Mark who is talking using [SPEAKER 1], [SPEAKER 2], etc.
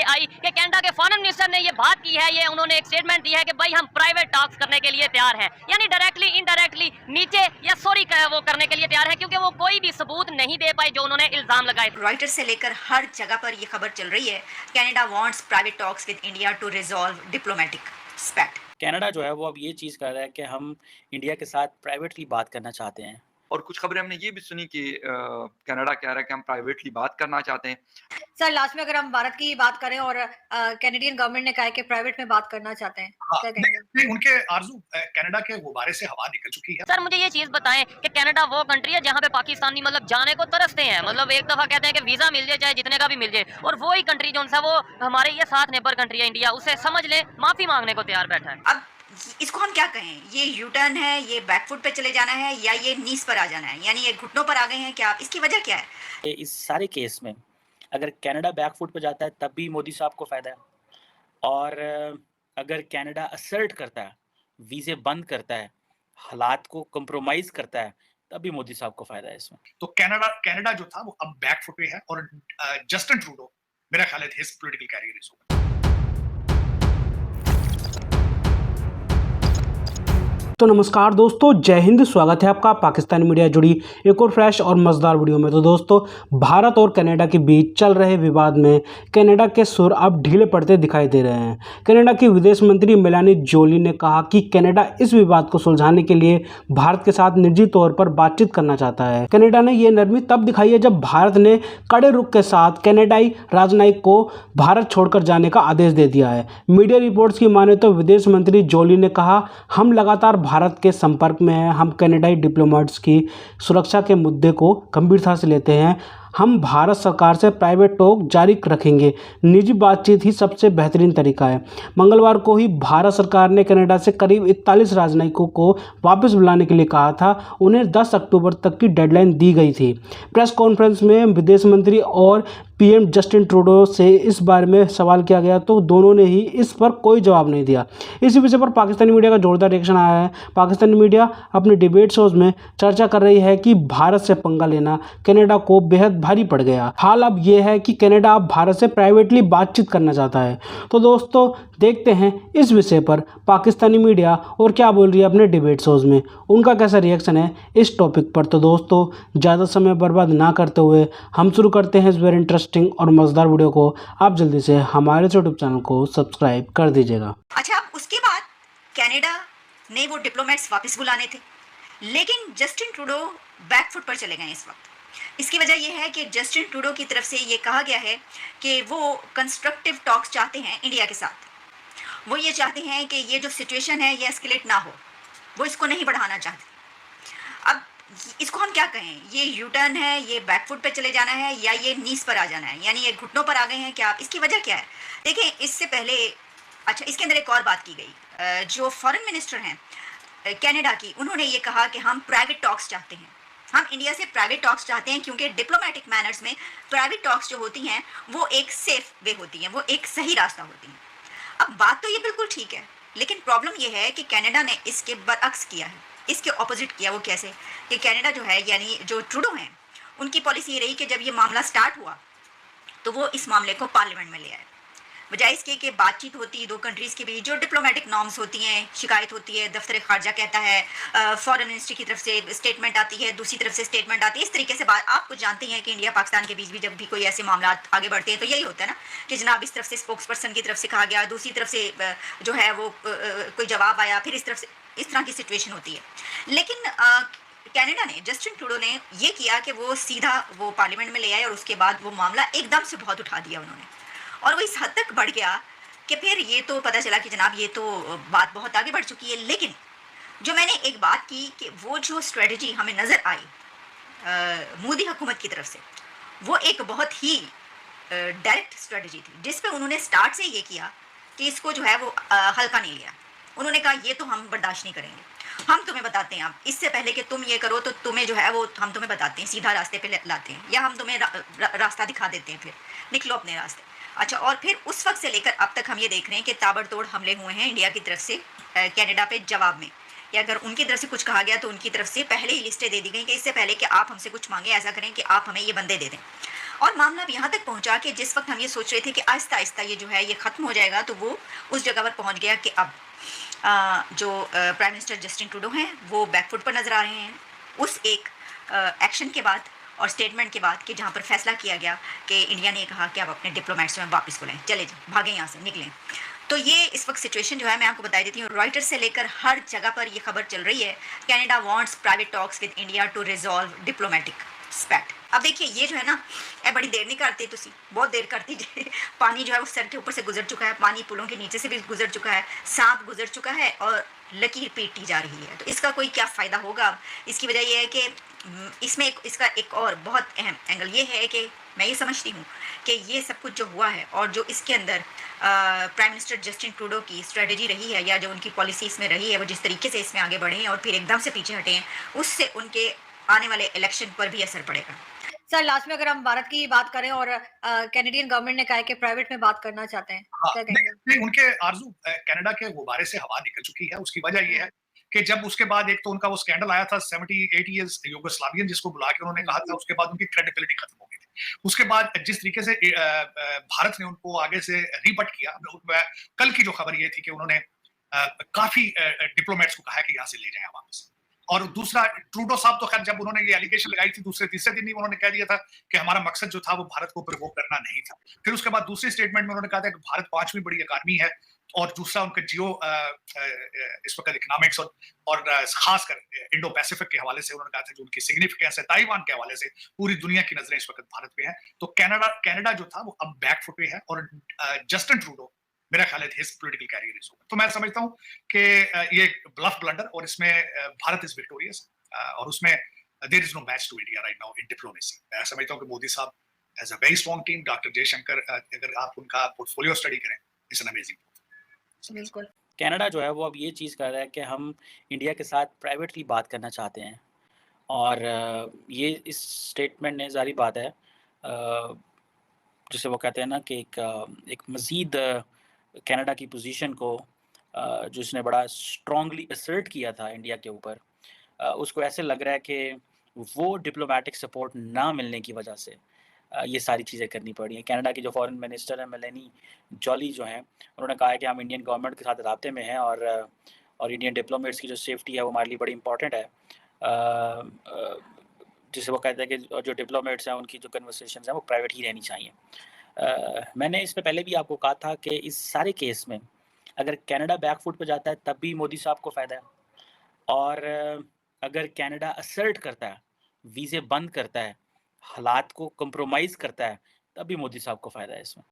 [SPEAKER 1] आई कि कनाडा के foreign minister ने ये बात की है, ये उन्होंने एक स्टेटमेंट दी है कि भाई हम प्राइवेट टॉक्स करने के लिए तैयार हैं, यानी डायरेक्टली इनडायरेक्टली नीचे या सॉरी वो करने के लिए तैयार है, क्योंकि वो कोई भी सबूत नहीं दे पाए जो उन्होंने इल्जाम लगाए।
[SPEAKER 2] रॉयटर्स से लेकर हर जगह पर ये खबर चल रही है, Canada wants private talks with India to resolve diplomatic spat.
[SPEAKER 3] Canada जो है वो अब ये चीज़ कर रहा है कि हम इंडिया के साथ प्राइवेटली बात करना चाहते हैं।
[SPEAKER 4] और कुछ खबरें हमने ये भी सुनी कि कनाडा कह रहा है कि हम प्राइवेटली बात करना चाहते हैं।
[SPEAKER 5] सर लास्ट में अगर हम भारत की बात करें और कैनेडियन गवर्नमेंट ने कहा है कि प्राइवेट में बात करना चाहते हैं,
[SPEAKER 6] हाँ,
[SPEAKER 5] क्या कहेंगे?
[SPEAKER 6] नहीं, उनके आरज़ू कनाडा के गुब्बारे से हवा निकल चुकी है।
[SPEAKER 1] सर मुझे ये चीज बताएं कि कनाडा वो कंट्री है जहाँ पे पाकिस्तानी मतलब जाने को तरसते हैं, मतलब एक दफा कहते हैं कि वीजा मिल जाए चाहे जितने का भी मिल जाए, और वो ही कंट्री जो सा वो हमारे ये साथ नेबर कंट्री है इंडिया, उससे समझ ले माफी मांगने को तैयार बैठा है।
[SPEAKER 2] अब इसको हम क्या कहें, ये यू टर्न है, ये बैकफुट पे चले जाना है, या ये नीस पर आ जाना है, यानी ये घुटनों पर आ गए हैं क्या? इसकी वजह क्या है?
[SPEAKER 3] इस सारे केस में अगर कनाडा बैकफुट पे जाता है तब भी मोदी साहब को फ़ायदा है, और अगर कनाडा असर्ट करता है, वीज़े बंद करता है, हालात को कंप्रोमाइज़ करता है, तब भी मोदी साहब को फ़ायदा है इसमें।
[SPEAKER 6] तो कनाडा जो था वो अब बैक फुट पे है और जस्टिन ट्रूडो मेरा ख्याल है his political career is over.
[SPEAKER 7] तो नमस्कार दोस्तों, जय हिंद। स्वागत है आपका पाकिस्तानी मीडिया जुड़ी एक और फ्रेश और मज़ेदार वीडियो में। तो दोस्तों, भारत और कनाडा के बीच चल रहे विवाद में कनाडा के सुर अब ढीले पड़ते दिखाई दे रहे हैं। कनाडा की विदेश मंत्री मेलानी जोली ने कहा कि कनाडा इस विवाद को सुलझाने के लिए भारत के साथ निजी तौर पर बातचीत करना चाहता है। कनाडा ने यह नरमी तब दिखाई है जब भारत ने कड़े रुख के साथ कनाडाई राजनयिक को भारत छोड़कर जाने का आदेश दे दिया है। मीडिया रिपोर्ट्स की माने तो विदेश मंत्री जोली ने कहा, हम लगातार भारत के संपर्क में हैं, हम कनाडाई डिप्लोमेट्स की सुरक्षा के मुद्दे को गंभीरता से लेते हैं, हम भारत सरकार से प्राइवेट टॉक जारी रखेंगे, निजी बातचीत ही सबसे बेहतरीन तरीका है। मंगलवार को ही भारत सरकार ने कनाडा से करीब 41 राजनयिकों को वापस बुलाने के लिए कहा था। उन्हें 10 अक्टूबर तक की डेडलाइन दी गई थी। प्रेस कॉन्फ्रेंस में विदेश मंत्री और पीएम जस्टिन ट्रूडो से इस बारे में सवाल किया गया तो दोनों ने ही इस पर कोई जवाब नहीं दिया। इसी विषय पर पाकिस्तानी मीडिया का जोरदार रिएक्शन आया है। पाकिस्तानी मीडिया अपने डिबेट शोज में चर्चा कर रही है कि भारत से पंगा लेना कनाडा को बेहद भारी पड़ गया। हाल अब यह है कि कनाडा अब भारत से प्राइवेटली बातचीत करना चाहता है। तो दोस्तों, देखते हैं इस विषय पर पाकिस्तानी मीडिया और क्या बोल रही है अपने डिबेट शोज में, उनका कैसा रिएक्शन है इस टॉपिक पर। तो दोस्तों, ज़्यादा समय बर्बाद ना करते हुए हम शुरू करते हैं इस वेरी इंटरेस्टिंग और मज़ेदार वीडियो को। आप जल्दी से हमारे यूट्यूब चैनल को सब्सक्राइब कर दीजिएगा।
[SPEAKER 2] अच्छा, उसके बाद कनाडा ने वो डिप्लोमेट्स वापस बुलाने थे, लेकिन जस्टिन ट्रूडो बैकफुट पर चले गए इस वक्त। इसकी वजह यह है कि जस्टिन ट्रूडो की तरफ से ये कहा गया है कि वो कंस्ट्रक्टिव टॉक्स चाहते हैं इंडिया के साथ। वो ये चाहते हैं कि ये जो सिचुएशन है ये एस्केलेट ना हो, वो इसको नहीं बढ़ाना चाहते। अब इसको हम क्या कहें, ये यू टर्न है, ये बैकफुट पे चले जाना है, या ये नीस पर आ जाना है, यानी ये घुटनों पर आ गए हैं क्या? इसकी वजह क्या है? देखें, इससे पहले अच्छा, इसके अंदर एक और बात की गई। जो फॉरेन मिनिस्टर हैं कनाडा की, उन्होंने ये कहा कि हम प्राइवेट टॉक्स चाहते हैं, हम इंडिया से प्राइवेट टॉक्स चाहते हैं, क्योंकि डिप्लोमेटिक मैनर्स में प्राइवेट टॉक्स जो होती हैं वो एक सेफ वे होती हैं, वो एक सही रास्ता होती हैं। अब बात तो ये बिल्कुल ठीक है, लेकिन प्रॉब्लम ये है कि कनाडा ने इसके बरअक्स किया है, इसके ऑपोजिट किया। वो कैसे कि कनाडा जो है, यानी जो ट्रूडो हैं, उनकी पॉलिसी ये रही कि जब ये मामला स्टार्ट हुआ तो वो इस मामले को पार्लियामेंट में ले आए, बजाय इसके कि बातचीत होती दो कंट्रीज़ के बीच, जो डिप्लोमेटिक नॉर्म्स होती हैं, शिकायत होती है, दफ्तर खारजा कहता है, फॉरेन मिनिस्ट्री की तरफ से स्टेटमेंट आती है, दूसरी तरफ से स्टेटमेंट आती है, इस तरीके से बात। आप कुछ जानते हैं कि इंडिया पाकिस्तान के बीच भी जब भी कोई ऐसे मामला आगे बढ़ते हैं तो यही होता है ना कि जनाब इस तरफ से स्पोक्स पर्सन की तरफ से कहा गया, दूसरी तरफ से जो है वो कोई जवाब आया, फिर इस तरफ से, इस तरह की सिचुएशन होती है। लेकिन कनाडा ने, जस्टिन ट्रूडो ने ये किया कि वो सीधा वो पार्लियामेंट में ले आए, और उसके बाद वो मामला एकदम से बहुत उठा दिया उन्होंने, और वो इस हद तक बढ़ गया कि फिर ये तो पता चला कि जनाब ये तो बात बहुत आगे बढ़ चुकी है। लेकिन जो मैंने एक बात की कि वो जो स्ट्रेटजी हमें नज़र आई मोदी हुकूमत की तरफ से, वो एक बहुत ही डायरेक्ट स्ट्रेटजी थी, जिस पे उन्होंने स्टार्ट से ये किया कि इसको जो है वो हल्का नहीं लिया। उन्होंने कहा ये तो हम बर्दाश्त नहीं करेंगे, हम तुम्हें बताते हैं, अब इससे पहले कि तुम ये करो तो तुम्हें जो है वो हम तुम्हें बताते हैं, सीधा रास्ते पे लाते हैं, या हम तुम्हें रास्ता दिखा देते हैं, फिर निकलो अपने रास्ते। अच्छा, और फिर उस वक्त से लेकर अब तक हम ये देख रहे हैं कि ताबड़तोड़ हमले हुए हैं इंडिया की तरफ से कनाडा पे जवाब में, या अगर उनकी तरफ से कुछ कहा गया तो उनकी तरफ से पहले ही लिस्टें दे दी गई कि इससे पहले कि आप हमसे कुछ मांगे ऐसा करें कि आप हमें ये बंदे दे दें। और मामला अब यहाँ तक पहुँचा कि जिस वक्त हम ये सोच रहे थे कि आहिस्ता आहिस्ता ये जो है ये ख़त्म हो जाएगा, तो वो उस जगह पर पहुँच गया कि अब जो प्राइम मिनिस्टर जस्टिन ट्रूडो हैं वो बैकफुट पर नज़र आ रहे हैं उस एक एक्शन के बाद और स्टेटमेंट के बाद कि जहाँ पर फैसला किया गया कि इंडिया ने कहा कि आप अपने डिप्लोमेट्स में वापस बुलाएं, चले जाएं, भागें यहाँ से, निकलें। तो ये इस वक्त सिचुएशन जो है मैं आपको बता देती हूँ, रॉयटर्स से लेकर हर जगह पर ये खबर चल रही है, Canada wants private talks with India to resolve diplomatic spat. अब देखिए ये जो है ना, बड़ी देर नहीं करती, तुसी बहुत देर करती जी। पानी जो है वो सर के ऊपर से गुजर चुका है, पानी पुलों के नीचे से भी गुजर चुका है, सांप गुजर चुका है और लकीर पीटी जा रही है। तो इसका कोई क्या फ़ायदा होगा? इसकी वजह यह है कि इसमें इसका एक और बहुत अहम एंगल ये है कि मैं ये समझती हूँ कि ये सब कुछ जो हुआ है और जो इसके अंदर प्राइम मिनिस्टर जस्टिन ट्रूडो की स्ट्रेटजी रही है या जो उनकी पॉलिसी इसमें रही है, वो जिस तरीके से इसमें आगे बढ़े हैं और फिर एकदम से पीछे हटे हैं, उससे उनके आने वाले इलेक्शन पर भी असर पड़ेगा।
[SPEAKER 5] सर लास्ट में अगर हम भारत की बात करें और कैनेडियन गवर्नमेंट ने कहा है कि प्राइवेट में बात करना चाहते हैं,
[SPEAKER 6] हाँ,
[SPEAKER 5] क्या कहेंगे?
[SPEAKER 6] नहीं, उनके आरजू कनाडा के गुब्बारे से हवा निकल चुकी है। उसकी वजह ये है कि जब उसके बाद एक तो उनका वो स्कैंडल आया था 78 इयर्स यूगोस्लावियन जिसको बुला के उन्होंने कहा था, उसके बाद उनकी क्रेडिबिलिटी खत्म हो गई थी। उसके बाद जिस तरीके से भारत ने उनको आगे से रीबट किया, कल की जो खबर ये थी कि उन्होंने काफी डिप्लोमेट्स को कहा कि यहाँ से ले जाएं वापस। और दूसरा, ट्रूडो साहब तो खैर जब उन्होंने ये एलिगेशन लगाई थी दूसरे तीसरे दिन ही उन्होंने कह दिया था कि हमारा मकसद जो था वो भारत को प्रोवोक करना नहीं था। फिर उसके बाद दूसरी स्टेटमेंट में उन्होंने कहा था कि भारत 5वीं बड़ी इकॉनमी है और दूसरा उनका जियो इस वक्त इकोनॉमिक्स और खासकर इंडो पैसिफिक के हवाले से उन्होंने कहा था जो उनकी सिग्निफिकेंस है ताइवान के हवाले से पूरी दुनिया की नजरें इस वक्त भारत पे हैं। तो कनाडा जो था वो अब बैकफुट पे है और जस्टिन ट्रूडो मेरा ख्याल है his political career is over. तो मैं समझता हूँ कि ये ब्लफ ब्लंडर और इसमें भारत इज विक्टोरियस और उसमें there is no match to India right now in diplomacy. मैं समझता हूँ कि मोदी साहब has a very strong team. Doctor Jaishankar, अगर आप उनका पोर्टफोलियो स्टडी करें, इट्स एन अमेजिंग।
[SPEAKER 5] बिल्कुल।
[SPEAKER 3] कनाडा जो है वो अब ये चीज़ कर रहा है कि हम इंडिया के साथ प्राइवेटली बात करना चाहते हैं और ये इस स्टेटमेंट ने ज़ाहिर बात है जिसे वो कहते हैं ना कि एक मज़ीद कनाडा की पोजीशन को जो इसने बड़ा स्ट्रांगली असर्ट किया था इंडिया के ऊपर, उसको ऐसे लग रहा है कि वो डिप्लोमेटिक सपोर्ट ना मिलने की वजह से ये सारी चीज़ें करनी पड़ी हैं। कनाडा की जो फॉरेन मिनिस्टर है मेलेनी जॉली जो हैं, उन्होंने कहा है कि हम इंडियन गवर्नमेंट के साथ राब्ते में हैं और इंडियन डिप्लोमेट्स की जो सेफ्टी है वो हमारे लिए बड़ी इंपॉर्टेंट है। जिसे वो कहते हैं कि जो डिप्लोमेट्स हैं उनकी जो कन्वर्सेशंस हैं वो प्राइवेट ही रहनी चाहिए। मैंने इससे पहले भी आपको कहा था कि इस सारे केस में अगर कनाडा बैकफुट पे जाता है तब भी मोदी साहब को फ़ायदा है और अगर कनाडा असर्ट करता है, वीज़े बंद करता है, हालात को कंप्रोमाइज़ करता है, तब भी मोदी साहब को फ़ायदा है इसमें।